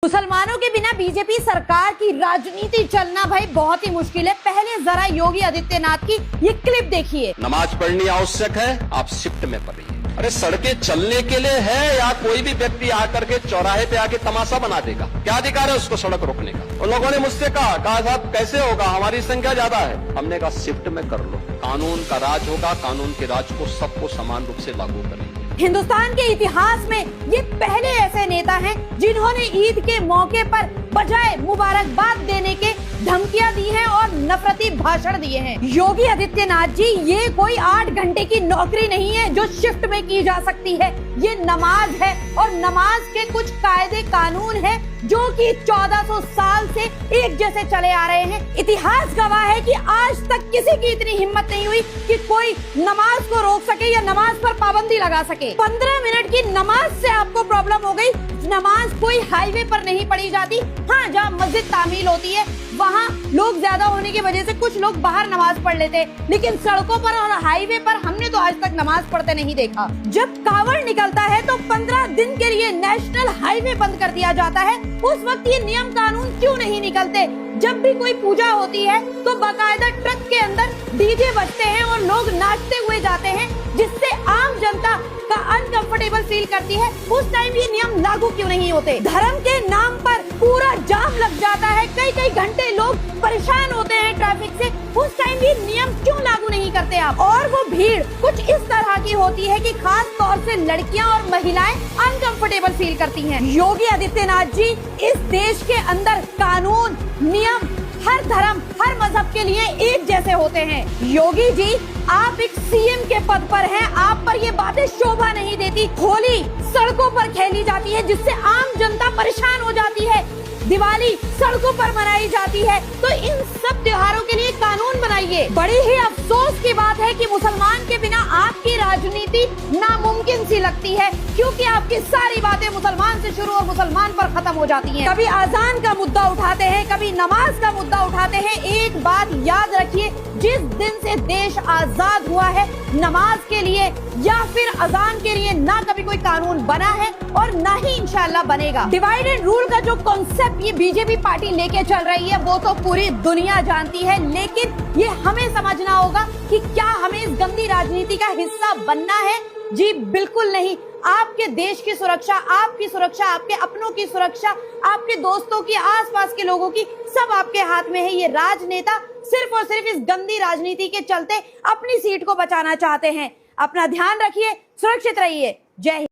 मुसलमानों के बिना बीजेपी सरकार की राजनीति चलना भाई बहुत ही मुश्किल है। पहले जरा योगी आदित्यनाथ की ये क्लिप देखिए। नमाज पढ़नी आवश्यक है, आप शिफ्ट में पढ़िए। अरे सड़कें चलने के लिए है या कोई भी व्यक्ति आकर के चौराहे पे आके तमाशा बना देगा? क्या अधिकार है उसको सड़क रोकने का? उन लोगों ने मुझसे कहा साहब कैसे होगा, हमारी संख्या ज्यादा है। हमने कहा शिफ्ट में कर लो, कानून का राज होगा, कानून के राज को सबको समान रूप से लागू करेंगे। हिंदुस्तान के इतिहास में ये पहले ऐसे नेता हैं जिन्होंने ईद के मौके पर बजाय मुबारकबाद देने के धमकियां दी हैं और नफरती भाषण दिए हैं। योगी आदित्यनाथ जी, ये कोई 8 घंटे की नौकरी नहीं है जो शिफ्ट में की जा सकती है। ये नमाज है और नमाज के कुछ कायदे कानून है जो कि 1400 साल से एक जैसे चले आ रहे हैं। इतिहास गवाह है कि आज तक किसी की इतनी हिम्मत नहीं हुई कि कोई नमाज को रोक सके या नमाज पर पाबंदी लगा सके। 15 मिनट की नमाज से आपको प्रॉब्लम हो गई। नमाज कोई हाईवे पर नहीं पढ़ी जाती। हाँ, जहाँ मस्जिद तामील होती है वहाँ लोग ज्यादा होने की वजह से कुछ लोग बाहर नमाज पढ़ लेते हैं, लेकिन सड़कों पर और हाईवे पर हमने तो आज तक नमाज पढ़ते नहीं देखा। जब कावड़ निकलता है तो 15 दिन के लिए नेशनल हाईवे बंद कर दिया जाता है। उस वक्त ये नियम कानून क्यों नहीं निकलते? जब भी कोई पूजा होती है तो बाकायदा ट्रक के अंदर डीजे बजते हैं और लोग नाचते हुए जाते हैं, जिससे आम जनता का अनकंफर्टेबल फील करती है। उस टाइम ये नियम लागू क्यों नहीं होते? धर्म के नाम पर पूरा जाम लग जाता है, कई घंटे लोग परेशान होते हैं ट्रैफिक से। उस टाइम ये नियम क्यों लागू नहीं करते आप? और वो भीड़ कुछ इस तरह की होती है कि खास तौर से लड़कियां और महिलाएं अनकंफर्टेबल फील करती हैं। योगी आदित्यनाथ जी, इस देश के अंदर कानून नियम हर धर्म हर मजहब के लिए एक जैसे होते हैं। योगी जी, आप एक सीएम के पद पर हैं, आप पर ये बातें शोभा नहीं देती। होली सड़कों पर खेली जाती है जिससे आम जनता परेशान हो जाती है। दिवाली सड़कों पर मनाई जाती है, तो इन सब त्योहारों के लिए कानून बनाइए। बड़ी ही अफसोस की बात है कि मुसलमान के बिना आपकी राजनीति नामुमकिन सी लगती है, क्योंकि आपकी सारी बातें मुसलमान से शुरू और मुसलमान पर खत्म हो जाती हैं। कभी अजान का मुद्दा उठाते हैं, कभी नमाज का मुद्दा उठाते हैं। एक बात याद रखिए, जिस दिन से देश आजाद हुआ है, नमाज के लिए या फिर अजान के लिए ना कभी कोई कानून बना है और ना ही इंशाल्लाह बनेगा। डिवाइड एंड रूल का जो कॉन्सेप्ट ये बीजेपी पार्टी लेके चल रही है वो तो पूरी दुनिया जानती है, लेकिन ये हमें समझना होगा कि क्या हमें इस गंदी राजनीति का हिस्सा बनना है? जी बिल्कुल नहीं। आपके देश की सुरक्षा, आपकी सुरक्षा, आपके अपनों की सुरक्षा, आपके दोस्तों की, आसपास के लोगों की, सब आपके हाथ में है। ये राजनेता सिर्फ और सिर्फ इस गंदी राजनीति के चलते अपनी सीट को बचाना चाहते हैं। अपना ध्यान रखिए, सुरक्षित रहिए। जय हिंद।